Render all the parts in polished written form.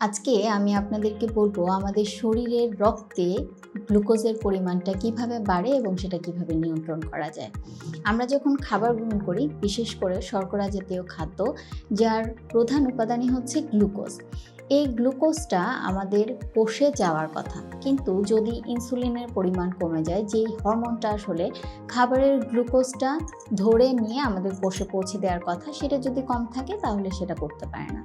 আজকে আমি আপনাদেরকে বলবো আমাদের শরীরের রক্তে গ্লুকোজের পরিমাণটা কিভাবে বাড়ে এবং সেটা কিভাবে নিয়ন্ত্রণ করা যায়। আমরা যখন খাবার গ্রহণ করি, বিশেষ করে শর্করা জাতীয় খাদ্য, যার প্রধান উপাদানই হচ্ছে গ্লুকোজ। এই গ্লুকোজটা আমাদের কোষে যাওয়ার কথা, কিন্তু যদি ইনসুলিনের পরিমাণ কমে যায়, যেই হরমোনটা আসলে খাবারের গ্লুকোজটা ধরে নিয়ে আমাদের কোষে পৌঁছে দেওয়ার কথা, সেটা যদি কম থাকে তাহলে সেটা করতে পারে না।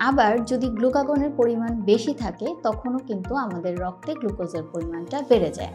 আবার যদি গ্লুকাগনের পরিমাণ বেশি থাকে, তখনও কিন্তু আমাদের রক্তে গ্লুকোজের পরিমাণটা বেড়ে যায়।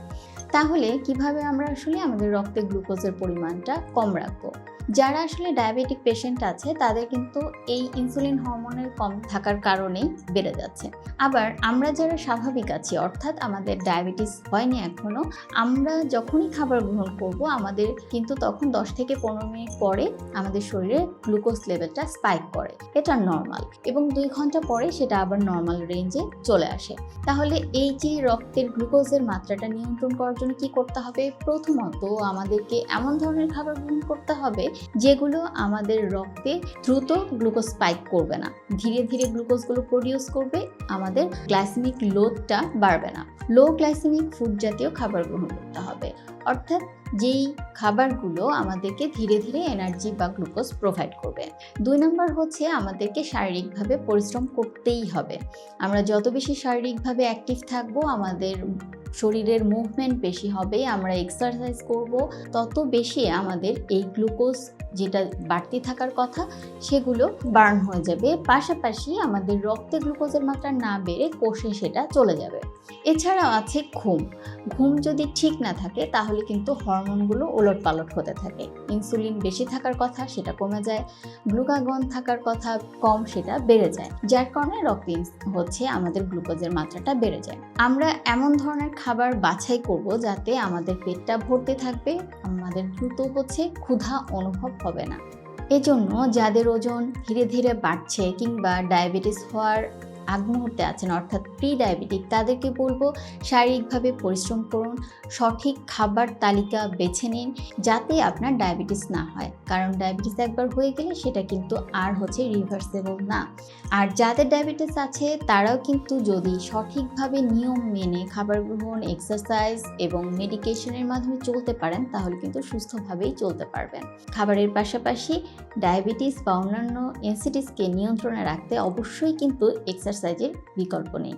তাহলে কিভাবে আমরা আসলে আমাদের রক্তে গ্লুকোজের পরিমাণটা কম রাখবো? যারা আসলে ডায়াবেটিক পেশেন্ট আছে তাদের কিন্তু এই ইনসুলিন হরমোনের কম থাকার কারণেই বেড়ে যাচ্ছে। আবার আমরা যারা স্বাভাবিক আছি, অর্থাৎ আমাদের ডায়াবেটিস হয়নি এখনও, আমরা যখনই খাবার গ্রহণ করব আমাদের কিন্তু তখন 10 থেকে 15 মিনিট পরে আমাদের শরীরে গ্লুকোজ লেভেলটা স্পাইক করে। এটা নর্মাল, এবং 2 ঘন্টা পরে সেটা আবার নর্মাল রেঞ্জে চলে আসে। তাহলে এই যে রক্তের গ্লুকোজের মাত্রাটা নিয়ন্ত্রণ করার জন্য কি করতে হবে? প্রথমত আমাদেরকে এমন ধরনের খাবার গ্রহণ করতে হবে যেগুলো আমাদের রক্তে দ্রুত গ্লুকোজ স্পাইক করবে না, ধীরে ধীরে গ্লুকোজগুলো প্রডিউস করবে, আমাদের গ্লাইসেমিক লোডটা বাড়বে না। লো গ্লাইসেমিক ফুড জাতীয় খাবার গ্রহণ করতে হবে, অর্থাৎ যেই খাবারগুলো আমাদেরকে ধীরে ধীরে এনার্জি বা গ্লুকোজ প্রোভাইড করবে। 2 নম্বর হচ্ছে আমাদেরকে শারীরিকভাবে পরিশ্রম করতেই হবে। আমরা যত বেশি শারীরিকভাবে অ্যাক্টিভ থাকবো, আমাদের শরীরের মুভমেন্ট বেশি হবে, আমরা এক্সারসাইজ করব, তত বেশি আমাদের এই গ্লুকোজ যেটা বাড়তি থাকার কথা সেগুলো বার্ন হয়ে যাবে। পাশাপাশি আমাদের রক্তে গ্লুকোজের মাত্রা না বেড়ে কোষে সেটা চলে যাবে। এছাড়াও আছে ঘুম। ঘুম যদি ঠিক না থাকে তাহলে কিন্তু হরমোনগুলো ওলটপালট হতে থাকে। ইনসুলিন বেশি থাকার কথা সেটা কমে যায়, গ্লুকাগন থাকার কথা কম সেটা বেড়ে যায়, যার কারণে রক্তে হচ্ছে আমাদের গ্লুকোজের মাত্রাটা বেড়ে যায়। আমরা এমন ধরনের খাবার বাছাই করব যাতে আমাদের পেটটা ভর্তি থাকবে, আমাদের দ্রুত ক্ষুধা অনুভব হবে না। এজন্য যাদের ওজন ধীরে ধীরে বাড়ছে কিংবা ডায়াবেটিস হওয়ার আগ মুহূর্তে আছেন, অর্থাৎ প্রি ডায়াবেটিক, তাদেরকে বলবো শারীরিকভাবে পরিশ্রম করুন, সঠিক খাবার তালিকা বেছে নিন যাতে আপনার ডায়াবেটিস না হয়, কারণ ডায়াবেটিস একবার হয়ে গেলে সেটা কিন্তু আর রিভার্সেবল না। আর যাদের ডায়াবেটিস আছে তারাও কিন্তু যদি সঠিকভাবে নিয়ম মেনে খাবার গ্রহণ, এক্সারসাইজ এবং মেডিকেশনের মাধ্যমে চলতে পারেন তাহলে কিন্তু সুস্থভাবেই চলতে পারবেন। খাবারের পাশাপাশি ডায়াবেটিস বা অন্যান্য এনসিডিসকে নিয়ন্ত্রণে রাখতে অবশ্যই কিন্তু এক্সারসাইজের বিকল্প নেই।